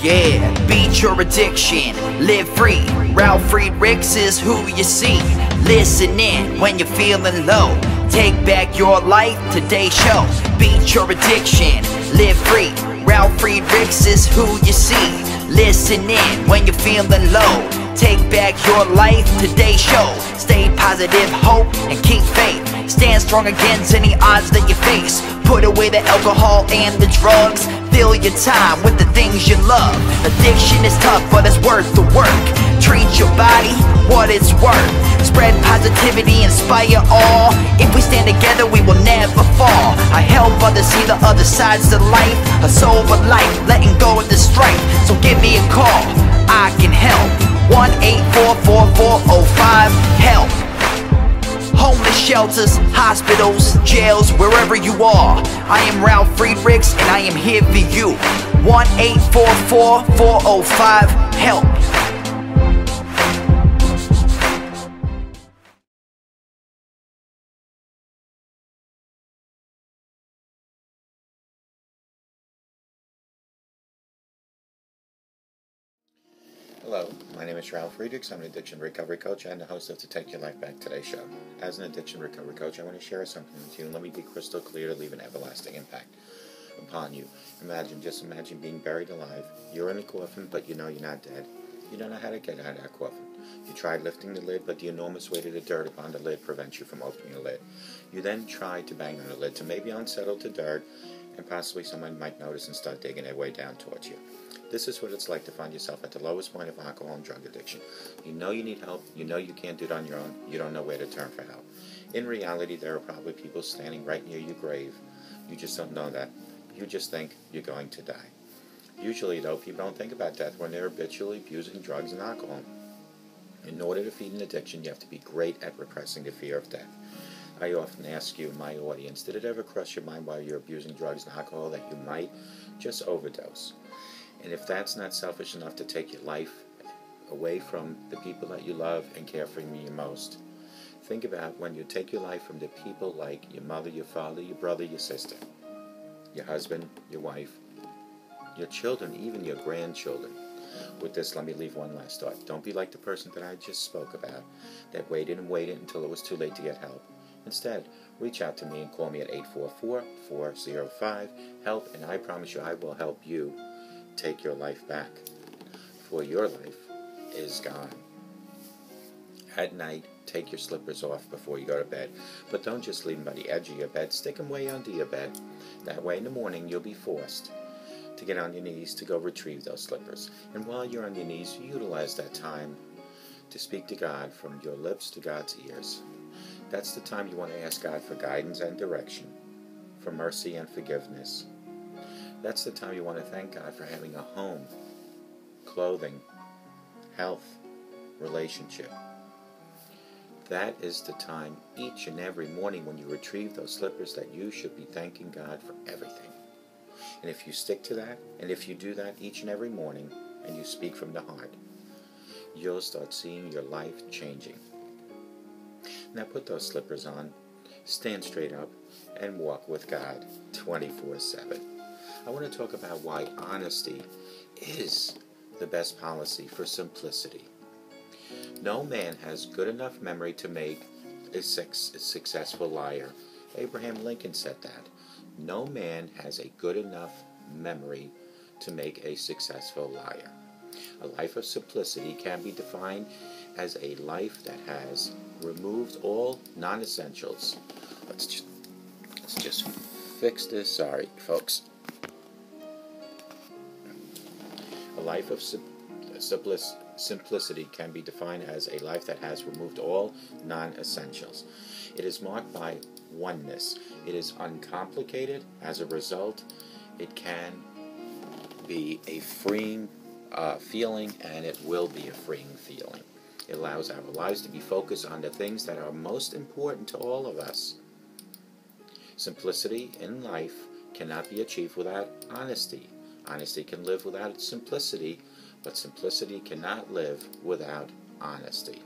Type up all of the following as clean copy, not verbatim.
Yeah, beat your addiction, live free. Ralf Friedrichs is who you see. Listen in when you're feeling low. Take back your life, today's show. Beat your addiction, live free. Ralf Friedrichs is who you see. Listen in when you're feeling low. Take back your life, today's show. Stay positive, hope, and keep faith. Stand strong against any odds that you face. Put away the alcohol and the drugs. Fill your time with the things you love. Addiction is tough, but it's worth the work. Treat your body what it's worth. Spread positivity, inspire all. If we stand together, we will never fall. I help others see the other sides of life. A sober life, letting go of the strife. So give me a call, I can help. 1-844-4405-HELP. Homeless shelters, hospitals, jails, wherever you are. I am Ralf Friedrichs and I am here for you. 1-844-405-HELP. Hello, my name is Ralf Friedrichs. I'm an addiction recovery coach and the host of the Take Your Life Back Today show. As an addiction recovery coach, I want to share something with you and let me be crystal clear to leave an everlasting impact upon you. Just imagine being buried alive. You're in a coffin, but you know you're not dead. You don't know how to get out of that coffin. You tried lifting the lid, but the enormous weight of the dirt upon the lid prevents you from opening the lid. You then try to bang on the lid to maybe unsettle the dirt, and possibly someone might notice and start digging their way down towards you. This is what it's like to find yourself at the lowest point of alcohol and drug addiction. You know you need help, you know you can't do it on your own, you don't know where to turn for help. In reality, there are probably people standing right near your grave. You just don't know that. You just think you're going to die. Usually, though, people don't think about death when they're habitually abusing drugs and alcohol. In order to feed an addiction, you have to be great at repressing the fear of death. I often ask you, my audience, did it ever cross your mind while you're abusing drugs and alcohol that you might just overdose? And if that's not selfish enough to take your life away from the people that you love and care for you most, think about when you take your life from the people like your mother, your father, your brother, your sister, your husband, your wife, your children, even your grandchildren. With this, let me leave one last thought. Don't be like the person that I just spoke about, that waited and waited until it was too late to get help. Instead, reach out to me and call me at 844-405-HELP, and I promise you I will help you take your life back, for your life is gone. At night, take your slippers off before you go to bed, but don't just leave them by the edge of your bed. Stick them way under your bed. That way in the morning you'll be forced to get on your knees to go retrieve those slippers. And while you're on your knees, utilize that time to speak to God from your lips to God's ears. That's the time you want to ask God for guidance and direction, for mercy and forgiveness. That's the time you want to thank God for having a home, clothing, health, relationship. That is the time each and every morning when you retrieve those slippers that you should be thanking God for everything. And if you stick to that, and if you do that each and every morning, and you speak from the heart, you'll start seeing your life changing. Now put those slippers on, stand straight up, and walk with God 24/7. I want to talk about why honesty is the best policy for simplicity. No man has good enough memory to make a successful liar. Abraham Lincoln said that. No man has a good enough memory to make a successful liar. A life of simplicity can be defined as a life that has removed all non-essentials. Let's just fix this. Sorry, folks. A life of simplicity can be defined as a life that has removed all non-essentials. It is marked by oneness. It is uncomplicated. As a result, it can be a freeing feeling, and it will be a freeing feeling. It allows our lives to be focused on the things that are most important to all of us. Simplicity in life cannot be achieved without honesty. Honesty can live without simplicity, but simplicity cannot live without honesty.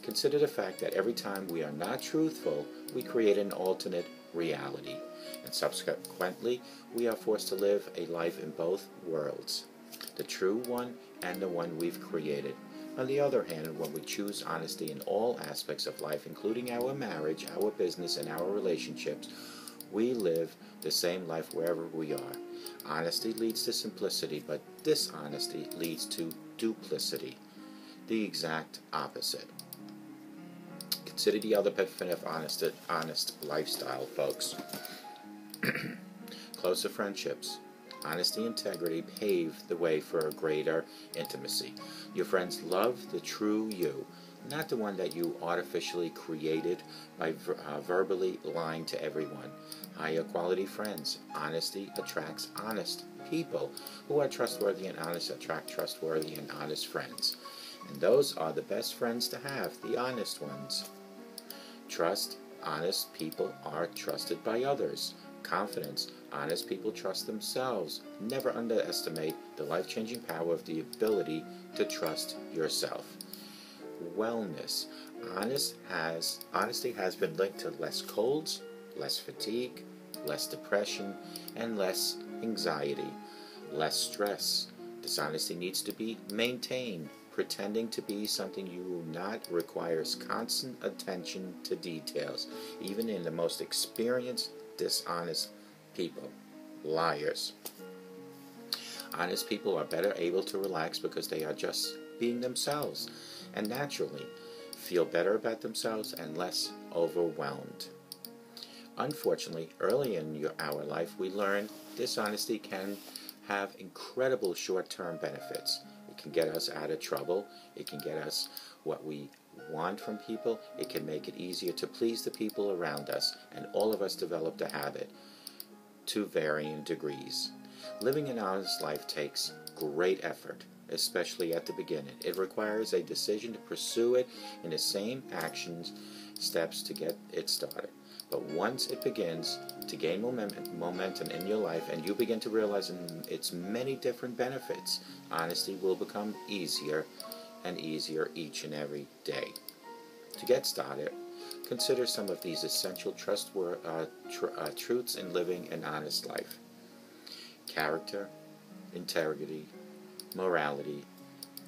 Consider the fact that every time we are not truthful, we create an alternate reality, and subsequently, we are forced to live a life in both worlds. the true one and the one we've created. On the other hand, when we choose honesty in all aspects of life, including our marriage, our business, and our relationships, we live the same life wherever we are. Honesty leads to simplicity, but dishonesty leads to duplicity, the exact opposite. Consider the other benefit of honest lifestyle, folks. Closer friendships. Honesty and integrity pave the way for a greater intimacy. Your friends love the true you, not the one that you artificially created by verbally lying to everyone. Higher quality friends. Honesty attracts honest people. Who are trustworthy and honest attract trustworthy and honest friends. And those are the best friends to have, the honest ones. Trust. Honest people are trusted by others. Confidence. Honest people trust themselves. Never underestimate the life-changing power of the ability to trust yourself. Wellness. Honesty has been linked to less colds, less fatigue, less depression, and less anxiety, less stress. Dishonesty needs to be maintained. Pretending to be something you will not requires constant attention to details, even in the most experienced dishonest people. Liars. Honest people are better able to relax because they are just being themselves and naturally feel better about themselves and less overwhelmed. Unfortunately, early in our life, we learn dishonesty can have incredible short-term benefits. It can get us out of trouble. It can get us what we want from people. It can make it easier to please the people around us, and all of us develop the habit to varying degrees. Living an honest life takes great effort, especially at the beginning. It requires a decision to pursue it in the same actions steps to get it started. But once it begins to gain momentum in your life and you begin to realize its many different benefits, honesty will become easier and easier each and every day. To get started, consider some of these essential truths in living an honest life. Character, integrity, morality,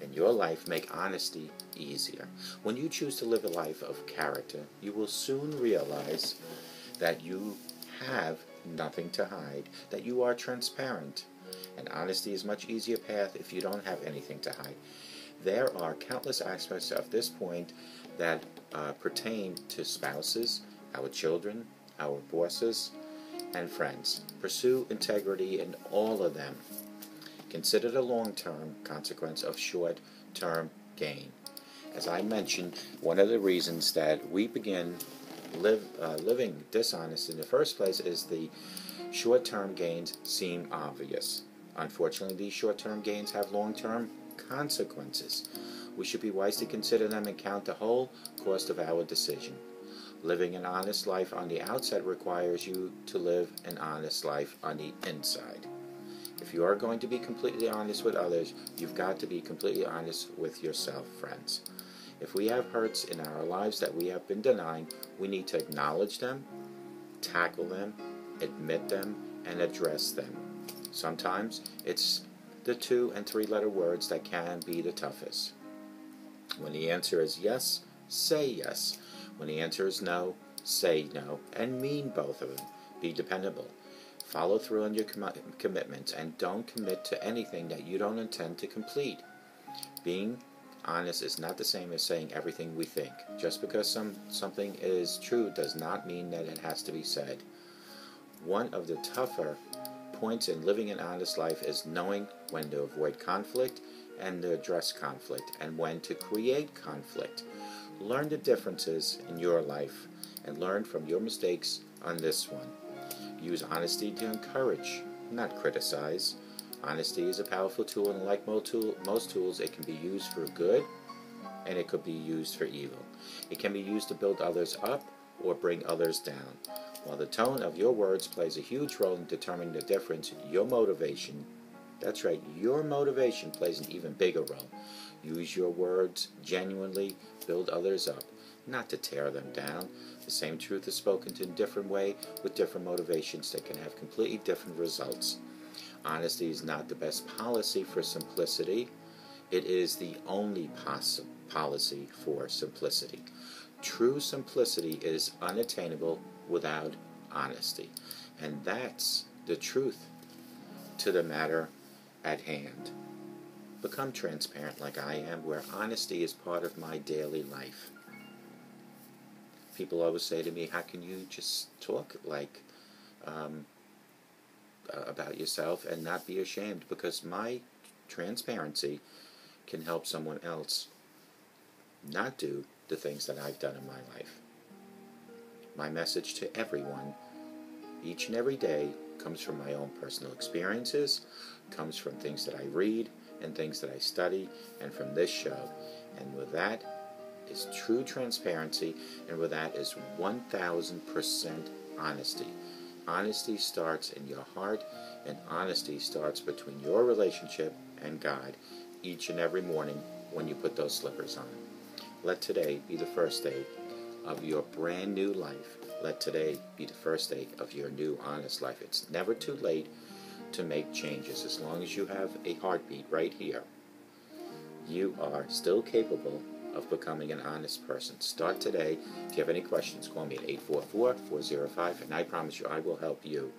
in your life make honesty easier. When you choose to live a life of character, you will soon realize that you have nothing to hide, that you are transparent. And honesty is a much easier path if you don't have anything to hide. There are countless aspects of this point that pertain to spouses, our children, our bosses, and friends. Pursue integrity in all of them. Consider the long-term consequence of short-term gain. As I mentioned, one of the reasons that we begin living dishonest in the first place is the short-term gains seem obvious. Unfortunately, these short-term gains have long-term consequences. We should be wise to consider them and count the whole cost of our decision. Living an honest life on the outside requires you to live an honest life on the inside. If you are going to be completely honest with others, you've got to be completely honest with yourself, friends. If we have hurts in our lives that we have been denying, we need to acknowledge them, tackle them, admit them, and address them. Sometimes it's the 2- and 3-letter words that can be the toughest. When the answer is yes, say yes. When the answer is no, say no, and mean both of them. Be dependable. Follow through on your commitments, and don't commit to anything that you don't intend to complete. Being honest is not the same as saying everything we think. Just because something is true does not mean that it has to be said. One of the tougher points in living an honest life is knowing when to avoid conflict and to address conflict, and when to create conflict. Learn the differences in your life and learn from your mistakes on this one. Use honesty to encourage, not criticize. Honesty is a powerful tool, and like most tools, it can be used for good and it could be used for evil. It can be used to build others up or bring others down. While the tone of your words plays a huge role in determining the difference, your motivation, that's right, your motivation plays an even bigger role. Use your words genuinely, build others up, not to tear them down. The same truth is spoken in a different way with different motivations that can have completely different results. Honesty is not the best policy for simplicity. It is the only policy for simplicity. True simplicity is unattainable without honesty. And that's the truth to the matter at hand. Become transparent like I am, where honesty is part of my daily life. People always say to me, how can you just talk like about yourself and not be ashamed? Because my transparency can help someone else not do the things that I've done in my life. My message to everyone, each and every day, comes from my own personal experiences, comes from things that I read and things that I study, and from this show. And with that is true transparency, and with that is 1000% honesty. Honesty starts in your heart, and honesty starts between your relationship and God each and every morning when you put those slippers on. Let today be the first day of your brand new life. Let today be the first day of your new honest life. It's never too late to make changes. As long as you have a heartbeat right here, you are still capable of becoming an honest person. Start today. If you have any questions, call me at 844-405, and I promise you I will help you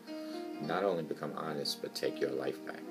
not only become honest, but take your life back.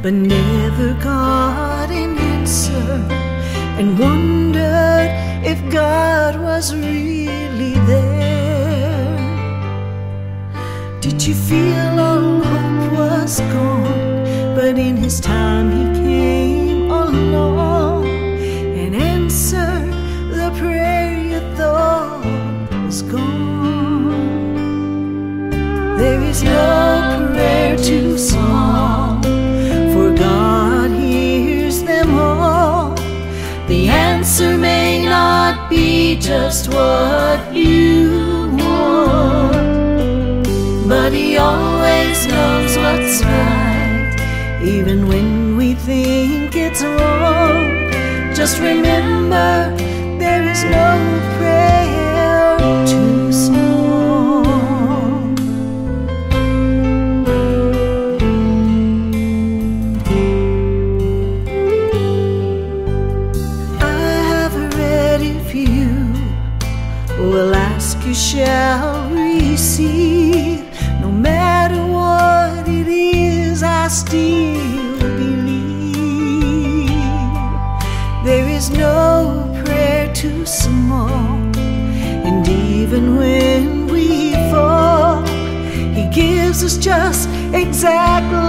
but never got an answer, and wondered if God was really there. Did you feel all hope was gone, but in His time He came along and answered the prayer you thought was gone? There is no prayer too small, for God hears them all. The answer may not be just what you want, but He always knows what's right, even when we think it's wrong. Just remember, there is no prayer too small. Will ask, you shall receive. No matter what it is, I still believe. There is no prayer too small, and even when we fall, He gives us just exactly